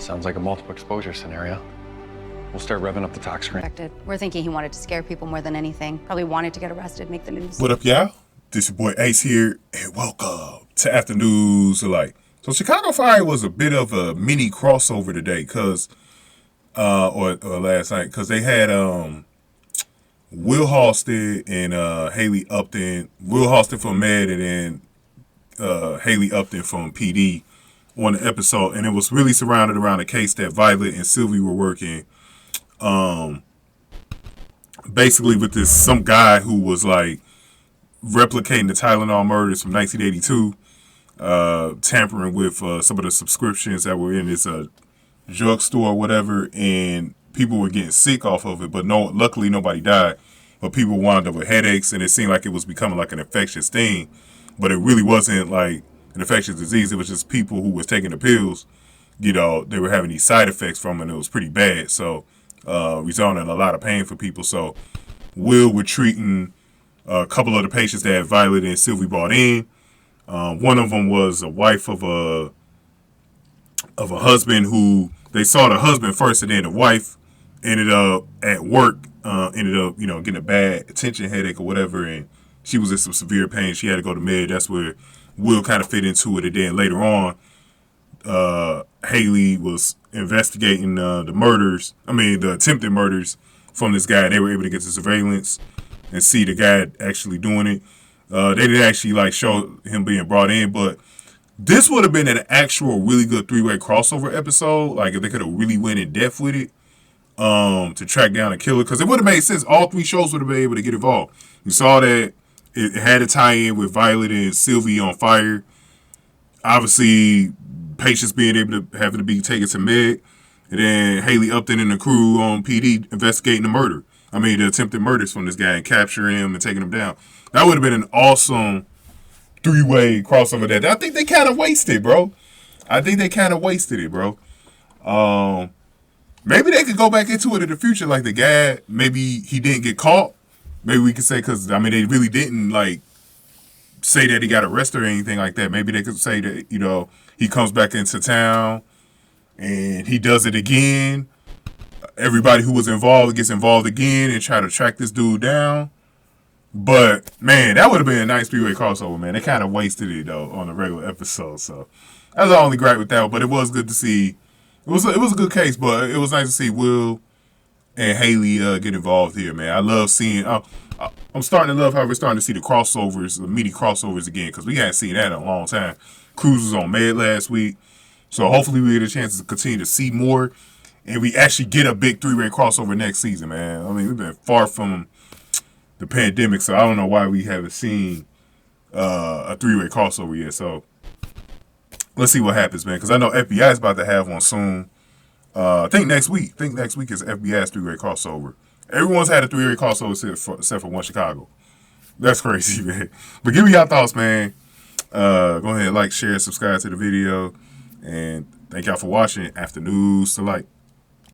Sounds like a multiple exposure scenario. We'll start revving up the talk screen. We're thinking he wanted to scare people more than anything. Probably wanted to get arrested, make the news. What up, y'all? This your boy Ace here, and welcome to After News Alike. So Chicago Fire was a bit of a mini crossover today, or last night, because they had Will Halstead and Hailey Upton. Will Halstead from Med and then Hailey Upton from PD on the episode, and it was really surrounded around the case that Violet and Sylvie were working basically with some guy who was like replicating the Tylenol Murders from 1982, tampering with some of the subscriptions that were in this drugstore or whatever, and people were getting sick off of it, but luckily nobody died, but people wound up with headaches, and it seemed like it was becoming like an infectious thing, but it really wasn't like an infectious disease. It was just people who was taking the pills, you know, they were having these side effects from it, and it was pretty bad, so resulting in a lot of pain for people. So Will were treating a couple of the patients that Violet and Sylvie brought in. One of them was a wife of a husband who they saw the husband first, and then the wife ended up at work, getting a bad attention headache or whatever, and she was in some severe pain. She had to go to Med. That's where Will kind of fit into it. And then later on, Hailey was investigating the attempted murders from this guy. They were able to get the surveillance and see the guy actually doing it. They didn't actually like show him being brought in, but this would have been an actual really good three-way crossover episode. Like if they could have really went in depth with it to track down a killer, because it would have made sense. All three shows would have been able to get involved. You saw that it had a tie-in with Violet and Sylvie on fire. Obviously, patients being able to having to be taken to Med, and then Hailey Upton and the crew on PD investigating the attempted murders from this guy and capturing him and taking him down. That would have been an awesome three-way crossover that I think they kind of wasted, bro. Maybe they could go back into it in the future, like the guy, maybe he didn't get caught. Maybe we could say, because, they really didn't, like, say that he got arrested or anything like that. Maybe they could say that, he comes back into town and he does it again. Everybody who was involved gets involved again and try to track this dude down. But, man, that would have been a nice three-way crossover, man. They kind of wasted it, though, on the regular episode. So, that was the only gripe with that one. But it was good to see. It was a good case, but it was nice to see Will and Hailey get involved here, man. I love seeing. I'm starting to love how we're starting to see the crossovers, the meaty crossovers again, because we hadn't seen that in a long time. Cruz was on Med last week, so hopefully we get a chance to continue to see more, and we actually get a big three-way crossover next season, man. We've been far from the pandemic, so I don't know why we haven't seen a three-way crossover yet. So let's see what happens, man, because I know FBI is about to have one soon. I think next week. Is FBI's three-way crossover. Everyone's had a three-way crossover except for one Chicago. That's crazy, man. But give me your thoughts, man. Go ahead, like, share, subscribe to the video. And thank y'all for watching After News Alike.